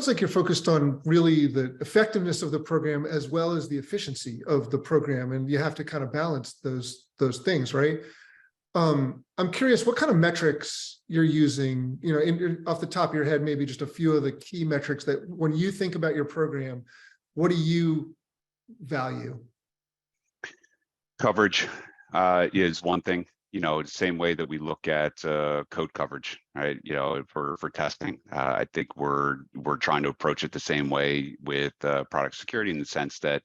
sounds like you're focused on really the effectiveness of the program as well as the efficiency of the program, and you have to kind of balance those things, right? I'm curious what kind of metrics you're using, off the top of your head, maybe just a few of the key metrics that when you think about your program, what do you value? Coverage is one thing. The same way that we look at code coverage, right? For testing, I think we're trying to approach it the same way with product security, in the sense that,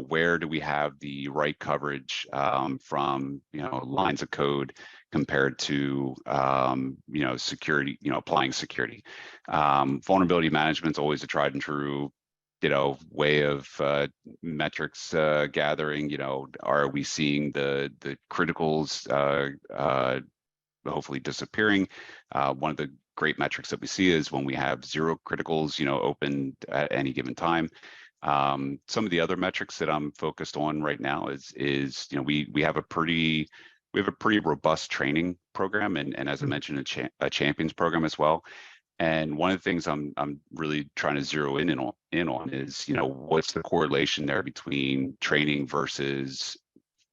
where do we have the right coverage from lines of code compared to security, applying security. Vulnerability management is always a tried and true way of metrics gathering. Are we seeing the criticals hopefully disappearing? One of the great metrics that we see is when we have 0 criticals open at any given time. Some of the other metrics that I'm focused on right now is we have a pretty robust training program, and as I mentioned, a champions program as well. And one of the things I'm really trying to zero in on is, what's the correlation there between training versus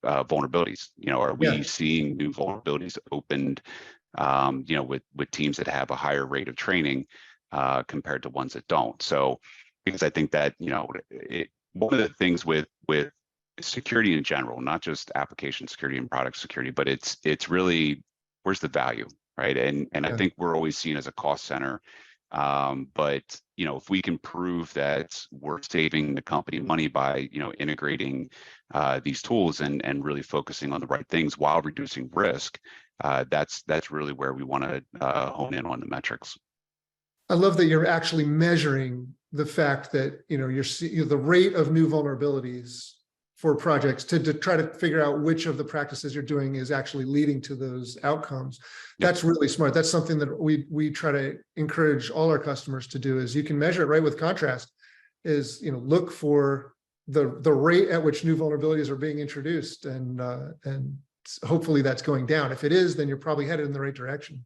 vulnerabilities? Are we seeing new vulnerabilities opened, with teams that have a higher rate of training compared to ones that don't? So, because I think that, one of the things with security in general, not just application security and product security, but it's really, where's the value? Right. And I think we're always seen as a cost center. But, if we can prove that we're saving the company money by, integrating these tools and really focusing on the right things while reducing risk, that's really where we want to hone in on the metrics. I love that you're actually measuring the fact that, you're seeing the rate of new vulnerabilities for projects to try to figure out which of the practices you're doing is actually leading to those outcomes. That's really smart. That's something that we try to encourage all our customers to do. Is you can measure it right with contrast, is look for the rate at which new vulnerabilities are being introduced, and hopefully that's going down. If it is, then you're probably headed in the right direction.